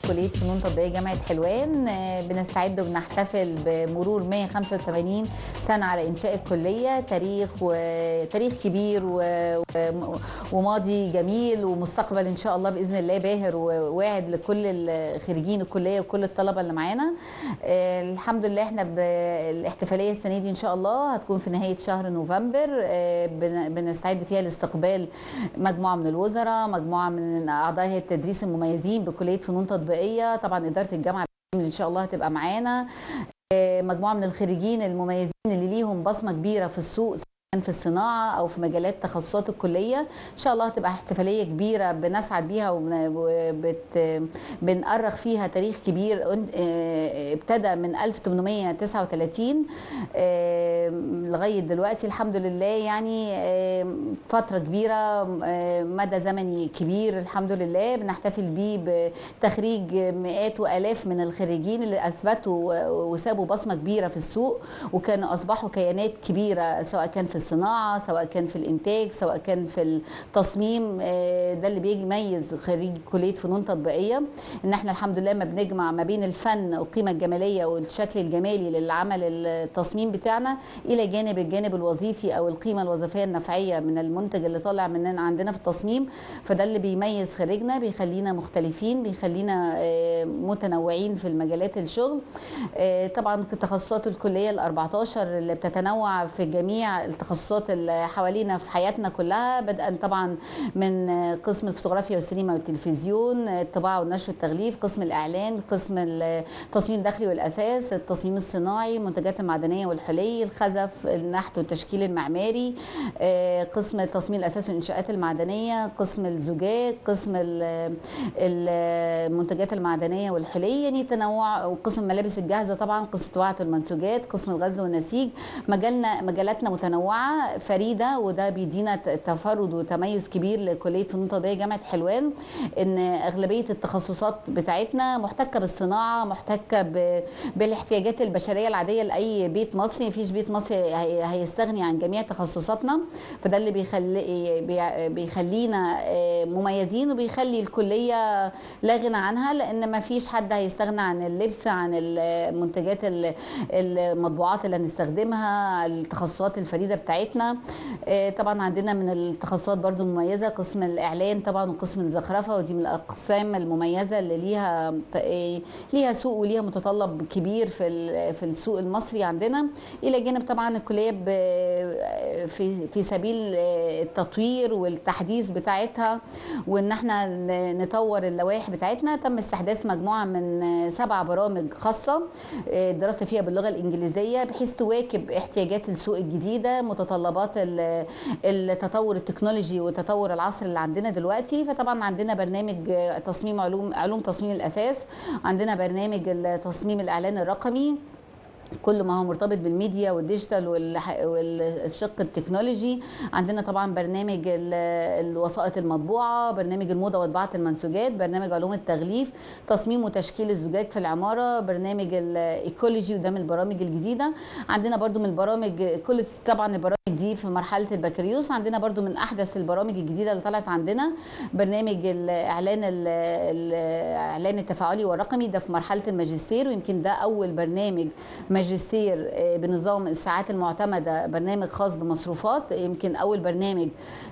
كلية فنون تطبيقية جامعة حلوان. بنستعد وبنحتفل بمرور 185 سنة على إنشاء الكلية. تاريخ كبير وماضي جميل ومستقبل إن شاء الله بإذن الله باهر وواعد لكل خريجين الكلية وكل الطلبة اللي معانا. الحمد لله احنا بالاحتفالية السنة دي إن شاء الله هتكون في نهاية شهر نوفمبر. بنستعد فيها لاستقبال مجموعة من الوزراء، مجموعة من أعضاء هيئة التدريس المميزين بكلية فنون تطبيقية. طبعا إدارة الجامعة إن شاء الله هتبقى معانا، مجموعة من الخريجين المميزين اللي ليهم بصمة كبيرة في السوق في الصناعة أو في مجالات تخصصات الكلية. إن شاء الله هتبقى احتفالية كبيرة بنسعد بيها وبنأرخ فيها تاريخ كبير ابتدى من 1839 لغاية دلوقتي الحمد لله. يعني فترة كبيرة، مدى زمني كبير الحمد لله بنحتفل بيه بتخريج مئات وآلاف من الخريجين اللي أثبتوا وسابوا بصمة كبيرة في السوق وكانوا أصبحوا كيانات كبيرة، سواء كان في الصناعة، سواء كان في الإنتاج، سواء كان في التصميم. ده اللي بيميز خريج كلية فنون تطبيقية، إن احنا الحمد لله ما بنجمع ما بين الفن والقيمة الجمالية والشكل الجمالي للعمل التصميم بتاعنا إلى جانب الجانب الوظيفي أو القيمة الوظيفية النفعية من المنتج اللي طالع مننا عندنا في التصميم. فده اللي بيميز خريجنا، بيخلينا مختلفين، بيخلينا متنوعين في المجالات الشغل. طبعا تخصصات الكلية ال14 اللي بتتنوع في جميع التخصصات اللي حوالينا في حياتنا كلها، بدءا طبعا من قسم الفوتوغرافيا والسينما والتلفزيون، الطباعة والنشر والتغليف، قسم الإعلان، قسم التصميم الداخلي والأساس، التصميم الصناعي، المنتجات المعدنية والحلي، الخزف، النحت والتشكيل المعماري، قسم تصميم الأساس والإنشاءات المعدنية، قسم الزجاج، قسم المنتجات المعدنية والحلي، يعني تنوع، وقسم الملابس الجاهزة طبعا، قسم طباعة المنسوجات، قسم الغزل والنسيج. مجالاتنا متنوعة فريدة، وده بيدينا تفرد وتميز كبير لكلية فنون تطبيقية جامعة حلوان، ان اغلبية التخصصات بتاعتنا محتكة بالصناعة، محتكة بالاحتياجات البشرية العادية لأي بيت مصري. مفيش بيت مصري هيستغني عن جميع تخصصاتنا، فده اللي بيخلينا مميزين وبيخلي الكلية لا غنى عنها، لان مفيش حد هيستغنى عن اللبس، عن المنتجات المطبوعات اللي هنستخدمها، التخصصات الفريدة بتاعتنا. طبعا عندنا من التخصصات برضو المميزة قسم الإعلان طبعا وقسم الزخرفة، ودي من الأقسام المميزة اللي ليها سوق وليها متطلب كبير في السوق المصري عندنا. إلى جانب طبعا الكلية في سبيل التطوير والتحديث بتاعتها، وإن احنا نطور اللوائح بتاعتنا. تم استحداث مجموعة من 7 برامج خاصة الدراسة فيها باللغة الإنجليزية، بحيث تواكب احتياجات السوق الجديدة، متطلبات التطور التكنولوجي وتطور العصر اللي عندنا دلوقتي. فطبعا عندنا برنامج تصميم علوم تصميم الأساس، عندنا برنامج تصميم الإعلان الرقمي، كل ما هو مرتبط بالميديا والديجيتال والشق التكنولوجي. عندنا طبعا برنامج الوسائط المطبوعه، برنامج الموضه وطباعه المنسوجات، برنامج علوم التغليف، تصميم وتشكيل الزجاج في العماره، برنامج الايكولوجي، وده من البرامج الجديده. عندنا برضو من البرامج كل طبعا البرامج دي في مرحله البكالوريوس. عندنا برضو من احدث البرامج الجديده اللي طلعت عندنا برنامج الاعلان التفاعلي والرقمي، ده في مرحله الماجستير، ويمكن ده اول برنامج ماجستير بنظام الساعات المعتمدة، برنامج خاص بمصروفات، يمكن أول برنامج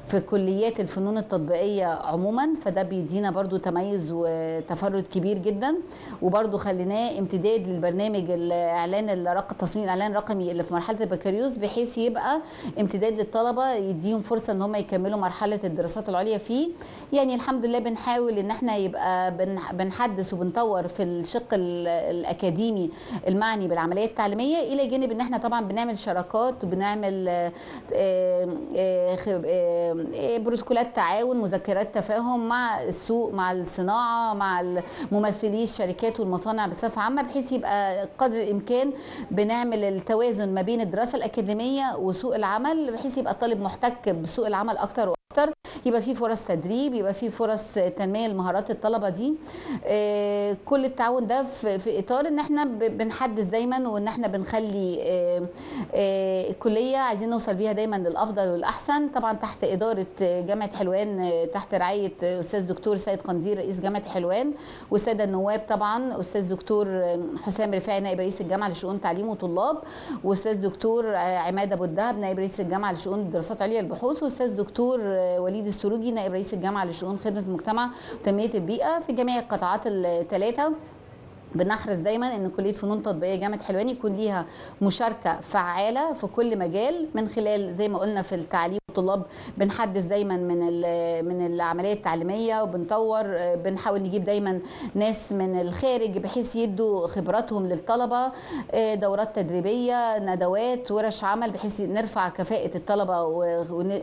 في كليات الفنون التطبيقية عموما. فده بيدينا برضو تميز وتفرد كبير جدا، وبرضو خليناه امتداد للبرنامج تصميم الإعلان الرقمي اللي في مرحلة البكالوريوس، بحيث يبقى امتداد للطلبة، يديهم فرصة ان هم يكملوا مرحلة الدراسات العليا فيه. يعني الحمد لله بنحاول ان احنا يبقى بنحدث وبنطور في الشق الأكاديمي المعني بالعملية التعليمية، الى جانب ان احنا طبعا بنعمل شراكات وبنعمل بروتوكولات تعاون، مذكرات تفاهم مع السوق، مع الصناعة، مع ممثلي الشركات والمصانع بصفة عامة، بحيث يبقى قدر الامكان بنعمل التوازن ما بين الدراسة الأكاديمية وسوق العمل، بحيث يبقى الطالب محتك بسوق العمل اكتر واكتر. يبقى في فرص تدريب، يبقى في فرص تنميه لمهارات الطلبه دي. كل التعاون ده في اطار ان احنا بنحدث دايما، وان احنا بنخلي الكليه عايزين نوصل بيها دايما للافضل والاحسن، طبعا تحت اداره جامعه حلوان، تحت رعايه استاذ دكتور سيد قنديل رئيس جامعه حلوان، والساده النواب طبعا استاذ دكتور حسام رفاعي نائب رئيس الجامعه لشؤون تعليم وطلاب، واستاذ دكتور عماد ابو الدهب نائب رئيس الجامعه لشؤون الدراسات العليا للبحوث، واستاذ دكتور وليد السروجي نائب رئيس الجامعه لشؤون خدمه المجتمع وتنميه البيئه. في جميع القطاعات الثلاثه بنحرص دايما ان كليه فنون تطبيقيه جامعه حلوان يكون ليها مشاركه فعاله في كل مجال، من خلال زي ما قلنا في التعليم الطلاب بنحدث دايما من العمليه التعليميه، وبنطور، بنحاول نجيب دايما ناس من الخارج بحيث يدوا خبراتهم للطلبه، دورات تدريبيه، ندوات، ورش عمل، بحيث نرفع كفاءه الطلبه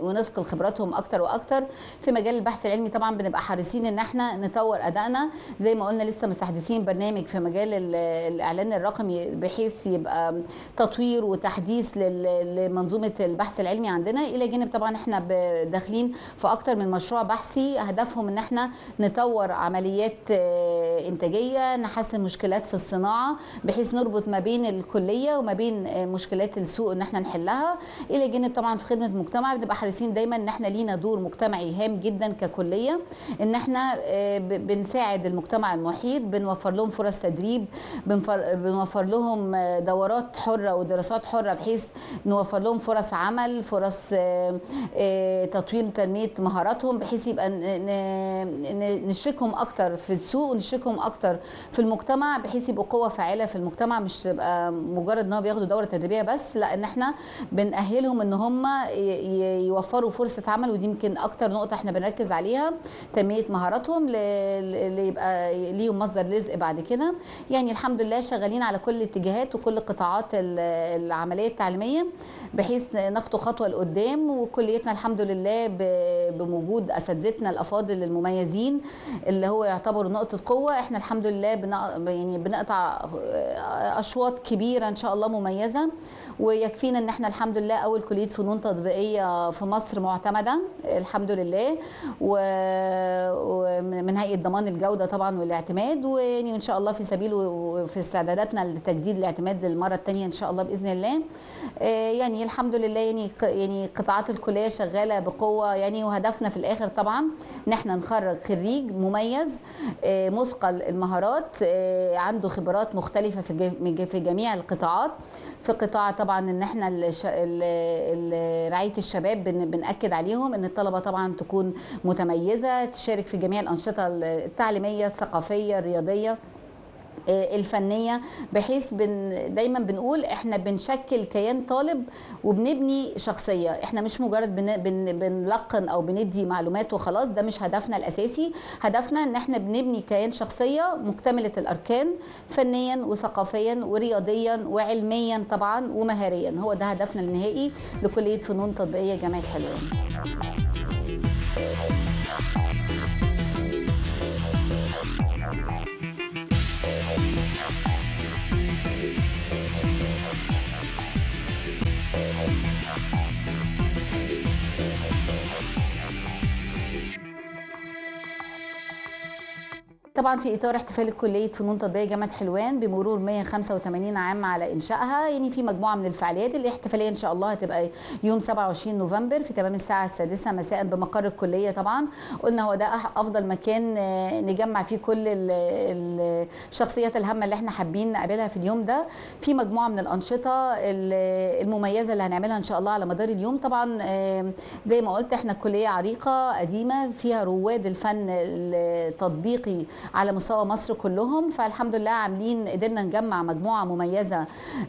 ونثقل خبراتهم اكتر واكتر. في مجال البحث العلمي طبعا بنبقى حريصين ان احنا نطور ادائنا، زي ما قلنا لسه مستحدثين برنامج في مجال الاعلان الرقمي بحيث يبقى تطوير وتحديث لمنظومه البحث العلمي عندنا، الى جانب طبعا احنا داخلين في اكتر من مشروع بحثي هدفهم ان احنا نطور عمليات انتاجيه، نحسن مشكلات في الصناعه، بحيث نربط ما بين الكليه وما بين مشكلات السوق ان احنا نحلها. الى جانب طبعا في خدمه المجتمع بنبقى حريصين دايما ان احنا لينا دور مجتمعي هام جدا ككليه، ان احنا بنساعد المجتمع المحيط، بنوفر لهم فرص تدريب، بنوفر لهم دورات حره ودراسات حره بحيث نوفر لهم فرص عمل، فرص تطوير تنميه مهاراتهم، بحيث يبقى نشركهم اكتر في السوق ونشركهم اكتر في المجتمع، بحيث يبقوا قوه فاعله في المجتمع، مش تبقى مجرد ان هم بياخدوا دوره تدريبيه بس، لا، ان احنا بنأهلهم ان هم يوفروا فرصه عمل. ودي يمكن اكتر نقطه احنا بنركز عليها، تنميه مهاراتهم اللي يبقى ليهم مصدر رزق بعد كده. يعني الحمد لله شغالين على كل الاتجاهات وكل قطاعات العمليه التعليميه بحيث ناخد خطوه لقدام. وكليتنا الحمد لله بوجود اساتذتنا الافاضل المميزين اللي هو يعتبر نقطه قوه، احنا الحمد لله يعني بنقطع اشواط كبيره ان شاء الله مميزه، ويكفينا ان احنا الحمد لله اول كليه فنون تطبيقيه في مصر معتمده الحمد لله، ومن هيئه ضمان الجوده طبعا والاعتماد، ويعني ان شاء الله في سبيل وفي استعداداتنا لتجديد الاعتماد للمره الثانيه ان شاء الله باذن الله. يعني الحمد لله يعني قطاعات الكليه شغاله بقوه يعني، وهدفنا في الاخر طبعا ان احنا نخرج خريج مميز مثقل المهارات عنده خبرات مختلفه في جميع القطاعات. في قطاع طبعا ان احنا رعايه الشباب بنأكد عليهم ان الطلبه طبعا تكون متميزه، تشارك في جميع الانشطه التعليميه الثقافيه الرياضيه الفنيه، بحيث دايما بنقول احنا بنشكل كيان طالب وبنبني شخصيه، احنا مش مجرد بنلقن او بندي معلومات وخلاص، ده مش هدفنا الاساسي. هدفنا ان احنا بنبني كيان شخصيه مكتمله الاركان فنيا وثقافيا ورياضيا وعلميا طبعا ومهاريا، هو ده هدفنا النهائي لكليه فنون تطبيقيه جامعه حلوان. طبعا في اطار احتفال كليه فنون تطبيقيه جامعه حلوان بمرور 185 عام على انشائها، يعني في مجموعه من الفعاليات. الاحتفاليه ان شاء الله هتبقى يوم 27 نوفمبر في تمام الساعه 6 مساء بمقر الكليه. طبعا قلنا هو ده افضل مكان نجمع فيه كل الشخصيات الهامه اللي احنا حابين نقابلها في اليوم ده. في مجموعه من الانشطه المميزه اللي هنعملها ان شاء الله على مدار اليوم. طبعا زي ما قلت احنا كليه عريقه قديمه فيها رواد الفن التطبيقي على مستوى مصر كلهم، فالحمد لله قدرنا نجمع مجموعه مميزه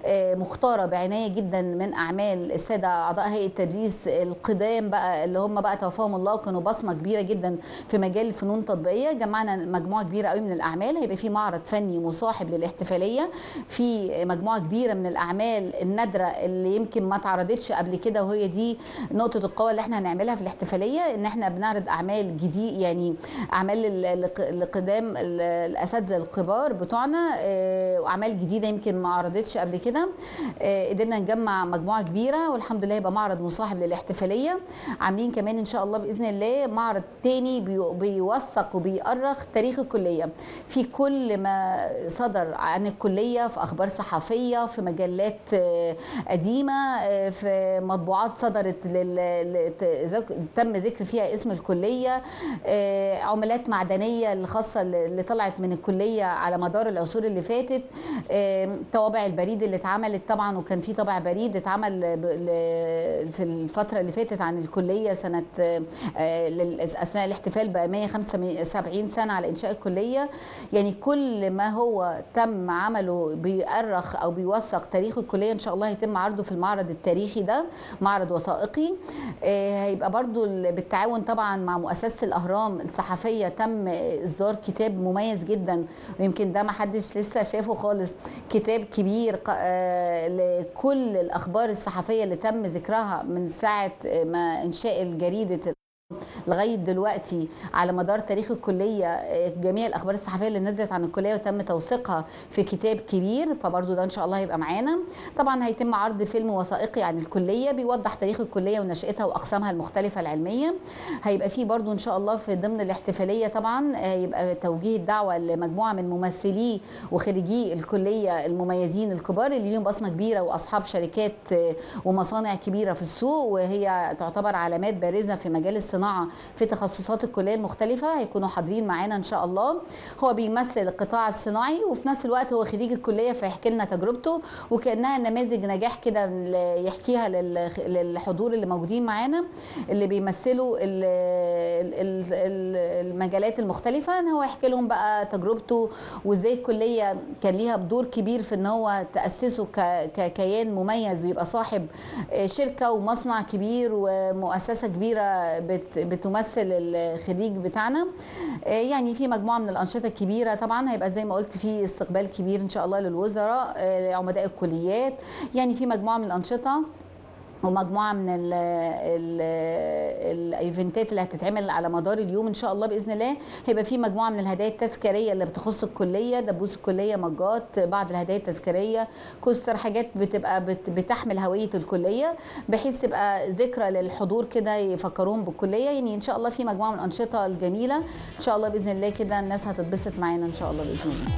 مختاره بعنايه جدا من اعمال الساده اعضاء هيئه التدريس القدام بقى اللي هم بقى توفاهم الله وكانوا بصمه كبيره جدا في مجال الفنون التطبيقيه. جمعنا مجموعه كبيره قوي من الاعمال، هيبقى في معرض فني مصاحب للاحتفاليه، في مجموعه كبيره من الاعمال النادره اللي يمكن ما اتعرضتش قبل كده، وهي دي نقطه القوه اللي احنا هنعملها في الاحتفاليه، ان احنا بنعرض اعمال جديد يعني اعمال القدام قدام الاساتذه الكبار بتوعنا، واعمال جديده يمكن ما عرضتش قبل كده. قدرنا نجمع مجموعه كبيره، والحمد لله يبقى معرض مصاحب للاحتفاليه. عاملين كمان ان شاء الله باذن الله معرض تاني بيوثق وبيؤرخ تاريخ الكليه، في كل ما صدر عن الكليه، في اخبار صحفيه، في مجلات قديمه، في مطبوعات صدرت تم ذكر فيها اسم الكليه، عملات معدنيه الخاصه اللي طلعت من الكليه على مدار العصور اللي فاتت، طوابع البريد اللي اتعملت طبعا، وكان في طابع بريد اتعمل في الفتره اللي فاتت عن الكليه سنه اثناء الاحتفال ب 175 سنه على انشاء الكليه. يعني كل ما هو تم عمله بيؤرخ او بيوثق تاريخ الكليه ان شاء الله هيتم عرضه في المعرض التاريخي ده، معرض وثائقي. هيبقى برضو بالتعاون طبعا مع مؤسسه الاهرام الصحفيه، تم اصدار كتاب مميز جدا، ويمكن ده ما حدش لسه شافه خالص، كتاب كبير لكل الاخبار الصحفيه اللي تم ذكرها من ساعه ما انشاء الجريده لغايه دلوقتي على مدار تاريخ الكليه، جميع الاخبار الصحفيه اللي نزلت عن الكليه وتم توثيقها في كتاب كبير، فبرضه ده ان شاء الله هيبقى معانا. طبعا هيتم عرض فيلم وثائقي عن الكليه بيوضح تاريخ الكليه ونشاتها واقسامها المختلفه العلميه. هيبقى فيه برضه ان شاء الله في ضمن الاحتفاليه طبعا هيبقى توجيه الدعوه لمجموعه من ممثلي وخريجي الكليه المميزين الكبار اللي ليهم بصمه كبيره واصحاب شركات ومصانع كبيره في السوق، وهي تعتبر علامات بارزه في مجال الصناعه في تخصصات الكليه المختلفه، هيكونوا حاضرين معانا ان شاء الله. هو بيمثل القطاع الصناعي وفي نفس الوقت هو خريج الكليه، فيحكي لنا تجربته وكانها نماذج نجاح كده يحكيها للحضور اللي موجودين معانا اللي بيمثلوا المجالات المختلفه، ان هو يحكي لهم بقى تجربته وازاي الكليه كان ليها دور كبير في ان هو تاسسه ككيان مميز ويبقى صاحب شركه ومصنع كبير ومؤسسه كبيره بتمثل الخريج بتاعنا. يعني في مجموعه من الانشطه الكبيره طبعا، هيبقى زي ما قلت في استقبال كبير ان شاء الله للوزراء، عمداء الكليات، يعني في مجموعه من الانشطه ومجموعه من الايفنتات اللي هتتعمل على مدار اليوم ان شاء الله باذن الله. هيبقى في مجموعه من الهدايا التذكاريه اللي بتخص الكليه، دبوس الكليه، مجات، بعض الهدايا التذكاريه، كوستر، حاجات بتبقى بتحمل هويه الكليه بحيث تبقى ذكرى للحضور كده يفكروهم بالكليه. يعني ان شاء الله في مجموعه من الانشطه الجميله ان شاء الله باذن الله كده الناس هتتبسط معانا ان شاء الله باذن الله.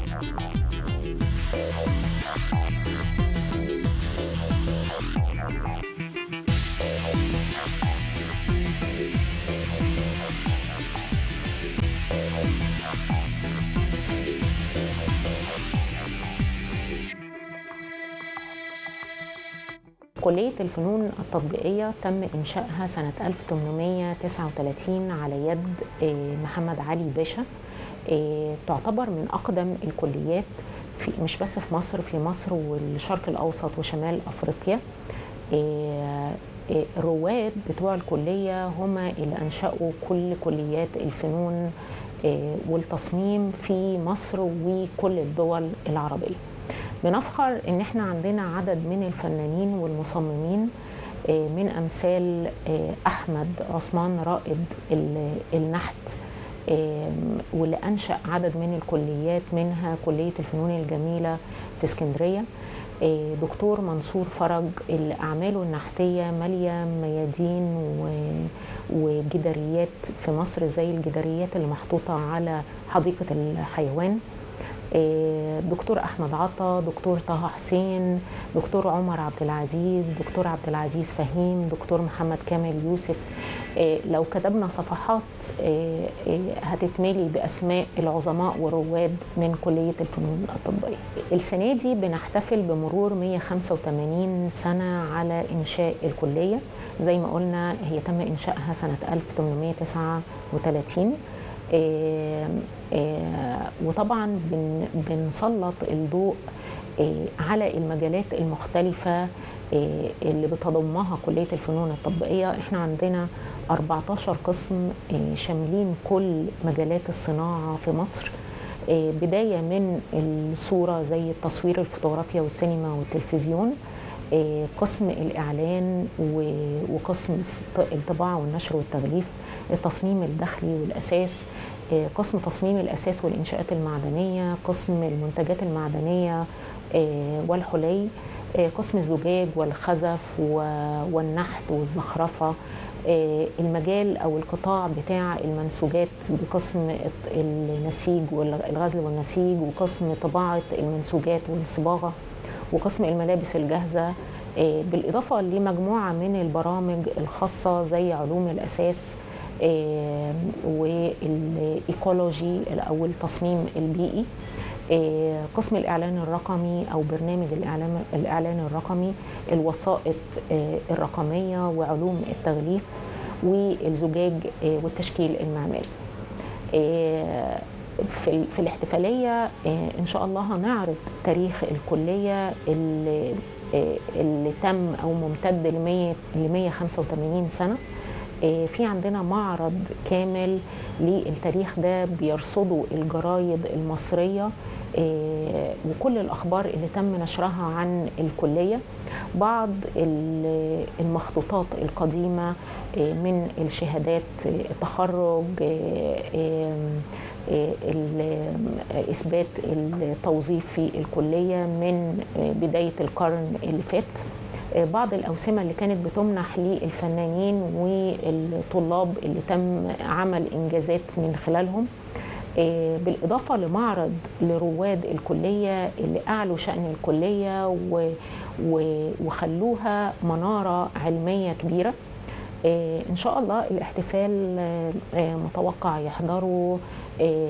كلية الفنون التطبيقية تم إنشائها سنة 1839 على يد محمد علي باشا. تعتبر من أقدم الكليات مش بس في مصر والشرق الأوسط وشمال أفريقيا. الرواد بتوع الكلية هم اللي أنشأوا كل كليات الفنون والتصميم في مصر وكل الدول العربية. بنفخر ان احنا عندنا عدد من الفنانين والمصممين من امثال احمد عثمان رائد النحت، واللي انشأ عدد من الكليات منها كلية الفنون الجميلة في اسكندرية، دكتور منصور فرج اللي اعماله النحتية مالية ميادين وجداريات في مصر زي الجداريات اللي محطوطة على حديقة الحيوان، دكتور أحمد عطا، دكتور طه حسين، دكتور عمر عبد العزيز، دكتور عبد العزيز فهيم، دكتور محمد كامل يوسف. لو كتبنا صفحات هتتملي بأسماء العظماء والرواد من كلية الفنون التطبيقية. السنة دي بنحتفل بمرور 185 سنة على إنشاء الكلية. زي ما قلنا هي تم إنشائها سنة 1839. وطبعا بنسلط الضوء على المجالات المختلفة اللي بتضمها كلية الفنون التطبيقية. احنا عندنا 14 قسم شاملين كل مجالات الصناعة في مصر، بداية من الصورة زي التصوير، الفوتوغرافيا والسينما والتلفزيون، قسم الإعلان وقسم الطباعة والنشر والتغليف، التصميم الداخلي والأساس، قسم تصميم الأساس والإنشاءات المعدنية، قسم المنتجات المعدنية والحلي، قسم الزجاج والخزف والنحت والزخرفة، المجال أو القطاع بتاع المنسوجات بقسم النسيج والغزل والنسيج، وقسم طباعة المنسوجات والصباغة، وقسم الملابس الجاهزة، بالإضافة لمجموعة من البرامج الخاصة زي علوم الأساس والإيكولوجي أو التصميم البيئي، قسم الإعلان الرقمي أو برنامج الإعلان الرقمي، الوسائط الرقمية وعلوم التغليف، والزجاج والتشكيل المعماري. في الاحتفالية إن شاء الله هنعرض تاريخ الكلية اللي تم أو ممتد ل 185 سنة. في عندنا معرض كامل للتاريخ ده بيرصده الجرايد المصرية وكل الأخبار اللي تم نشرها عن الكلية، بعض المخطوطات القديمة من الشهادات التخرج، إثبات التوظيف في الكلية من بداية القرن اللي فات، بعض الأوسمة اللي كانت بتمنح للفنانين والطلاب اللي تم عمل إنجازات من خلالهم، بالإضافة لمعرض لرواد الكلية اللي أعلوا شأن الكلية وخلوها منارة علمية كبيرة. إن شاء الله الاحتفال متوقع يحضره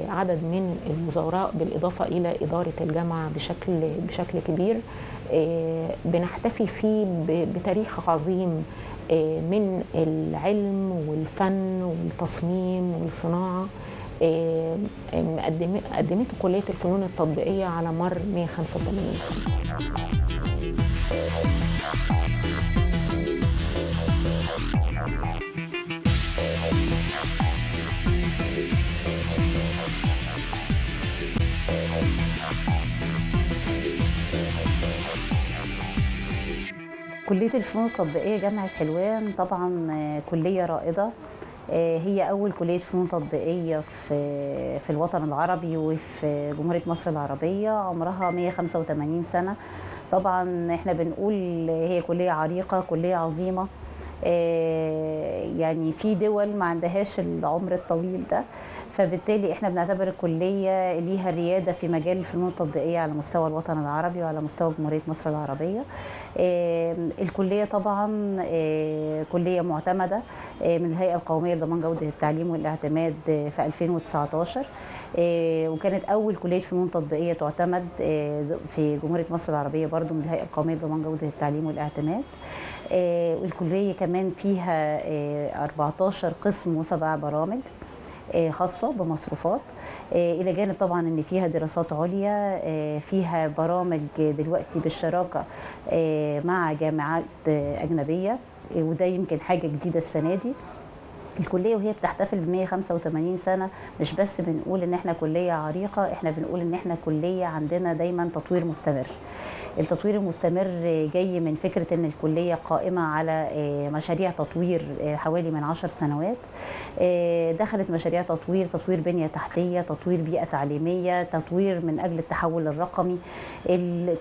عدد من الوزراء بالإضافة إلى إدارة الجامعة بشكل كبير. بنحتفي فيه بتاريخ عظيم من العلم والفن والتصميم والصناعة قدمته كلية الفنون التطبيقية على مر 185 سنة. كلية الفنون التطبيقية جامعة حلوان طبعا كلية رائدة، هي أول كلية فنون تطبيقية في الوطن العربي وفي جمهورية مصر العربية، عمرها 185 سنة. طبعا احنا بنقول هي كلية عريقة، كلية عظيمة، يعني في دول ما عندهاش العمر الطويل ده، فبالتالي احنا بنعتبر الكليه ليها الرياده في مجال الفنون التطبيقيه على مستوى الوطن العربي وعلى مستوى جمهوريه مصر العربيه. الكليه طبعا كليه معتمده من الهيئه القوميه لضمان جوده التعليم والاعتماد في 2019، وكانت اول كليه فنون تطبيقيه تعتمد في جمهوريه مصر العربيه برضو من الهيئه القوميه لضمان جوده التعليم والاعتماد. والكليه كمان فيها 14 قسم و7 برامج خاصة بمصروفات، إلى جانب طبعا إن فيها دراسات عليا، فيها برامج دلوقتي بالشراكة مع جامعات أجنبية، وده يمكن حاجة جديدة السنة دي. الكلية وهي بتحتفل ب 185 سنة مش بس بنقول إن إحنا كلية عريقة، إحنا بنقول إن إحنا كلية عندنا دايما تطوير مستمر. التطوير المستمر جاي من فكرة ان الكلية قائمة على مشاريع تطوير حوالي من 10 سنوات. دخلت مشاريع تطوير بنية تحتية، تطوير بيئة تعليمية، تطوير من اجل التحول الرقمي.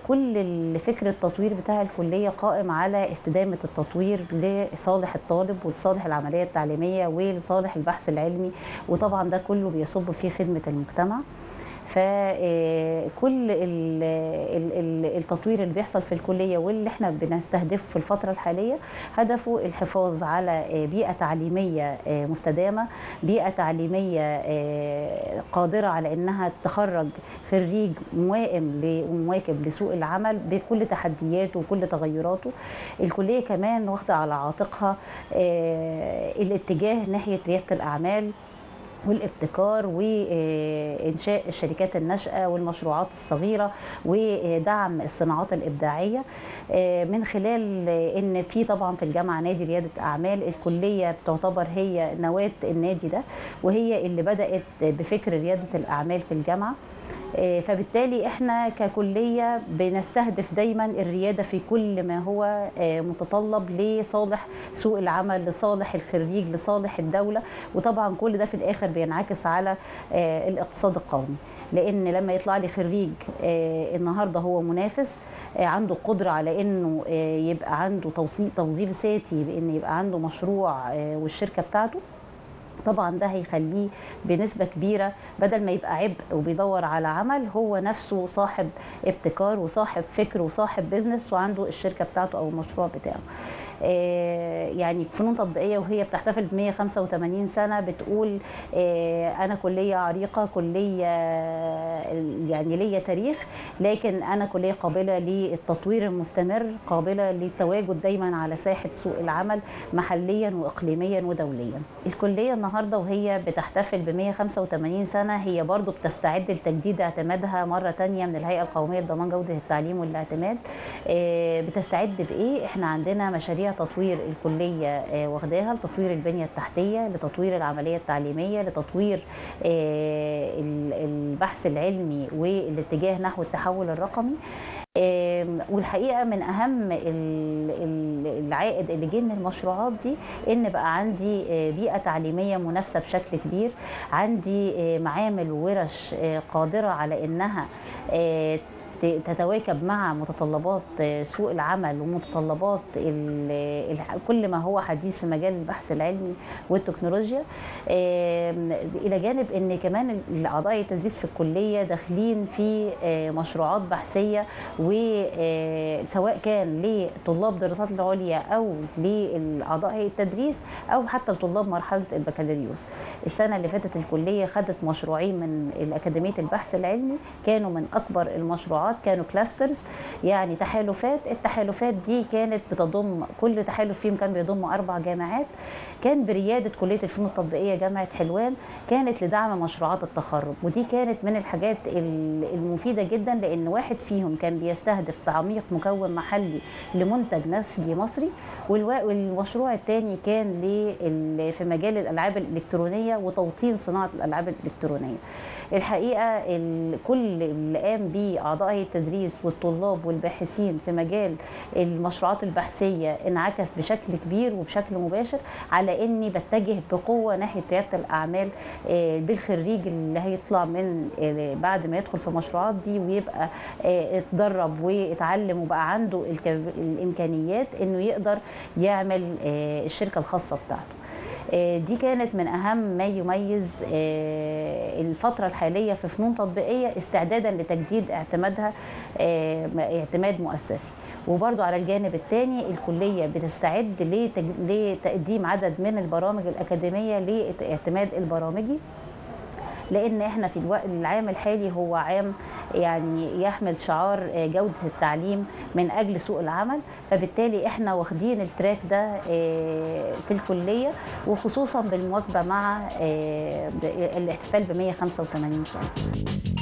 كل الفكر التطوير بتاع الكلية قائم على استدامة التطوير لصالح الطالب ولصالح العملية التعليمية ولصالح البحث العلمي، وطبعا ده كله بيصب في خدمة المجتمع. فكل التطوير اللي بيحصل في الكلية واللي احنا بنستهدفه في الفترة الحالية هدفه الحفاظ على بيئة تعليمية مستدامة، بيئة تعليمية قادرة على انها تخرج خريج موائم ومواكب لسوق العمل بكل تحدياته وكل تغيراته. الكلية كمان واخدة على عاتقها الاتجاه ناحية ريادة الأعمال والابتكار وإنشاء الشركات الناشئة والمشروعات الصغيرة ودعم الصناعات الإبداعية، من خلال إن في طبعا في الجامعة نادي ريادة أعمال. الكلية بتعتبر هي نواة النادي ده، وهي اللي بدأت بفكر ريادة الأعمال في الجامعة. فبالتالي احنا ككلية بنستهدف دايما الريادة في كل ما هو متطلب لصالح سوق العمل، لصالح الخريج، لصالح الدولة، وطبعا كل ده في الآخر بينعكس على الاقتصاد القومي. لأن لما يطلع لي خريج النهاردة هو منافس، عنده قدرة على انه يبقى عنده توظيف ذاتي، بان يبقى عنده مشروع والشركة بتاعته، طبعا ده هيخليه بنسبة كبيرة بدل ما يبقى عبء وبيدور على عمل، هو نفسه صاحب ابتكار وصاحب فكر وصاحب بيزنس وعنده الشركة بتاعته أو المشروع بتاعه. يعني فنون تطبيقية وهي بتحتفل ب 185 سنة بتقول أنا كلية عريقة، كلية يعني ليا تاريخ، لكن أنا كلية قابلة للتطوير المستمر، قابلة للتواجد دايما على ساحة سوق العمل محليا وإقليميا ودوليا. الكلية النهاردة وهي بتحتفل ب 185 سنة هي برضو بتستعد لتجديد اعتمادها مرة تانية من الهيئة القومية لضمان جودة التعليم والاعتماد. بتستعد بإيه؟ احنا عندنا مشاريع تطوير الكلية واخداها لتطوير البنية التحتية، لتطوير العملية التعليمية، لتطوير البحث العلمي والاتجاه نحو التحول الرقمي. والحقيقة من أهم العائد اللي جه من المشروعات دي إن بقى عندي بيئة تعليمية منافسة بشكل كبير، عندي معامل وورش قادرة على إنها تتواكب مع متطلبات سوق العمل ومتطلبات كل ما هو حديث في مجال البحث العلمي والتكنولوجيا، إلى جانب أن كمان أعضاء التدريس في الكلية داخلين في مشروعات بحثية، وسواء كان لطلاب الدراسات العليا أو لأعضاء هيئة التدريس أو حتى لطلاب مرحلة البكالوريوس. السنة اللي فاتت الكلية خدت مشروعين من أكاديمية البحث العلمي كانوا من أكبر المشروعات، كانوا كلاسترز يعني تحالفات. التحالفات دي كانت بتضم، كل تحالف فيهم كان بيضم 4 جامعات، كان بريادة كلية الفنون التطبيقية جامعة حلوان، كانت لدعم مشروعات التخرج. ودي كانت من الحاجات المفيدة جدا، لأن واحد فيهم كان بيستهدف تعميق مكون محلي لمنتج نسيجي مصري، والمشروع الثاني كان في مجال الألعاب الإلكترونية وتوطين صناعة الألعاب الإلكترونية. الحقيقة كل اللي قام به أعضاء هيئة التدريس والطلاب والباحثين في مجال المشروعات البحثية انعكس بشكل كبير وبشكل مباشر على إني بتجه بقوة ناحية ريادة الأعمال بالخريج اللي هيطلع من بعد ما يدخل في المشروعات دي ويبقى اتدرب واتعلم وبقى عنده الإمكانيات إنه يقدر يعمل الشركة الخاصة بتاعته. دي كانت من أهم ما يميز الفترة الحالية في فنون تطبيقية استعدادا لتجديد اعتمادها اعتماد مؤسسي. وبرضو على الجانب الثاني الكلية بتستعد لتقديم عدد من البرامج الأكاديمية لاعتماد البرامجي، لأن احنا في العام الحالي هو عام يعني يحمل شعار جودة التعليم من أجل سوق العمل، فبالتالي احنا واخدين التراك ده في الكلية، وخصوصا بالمواكبة مع الاحتفال ب 185 سنة.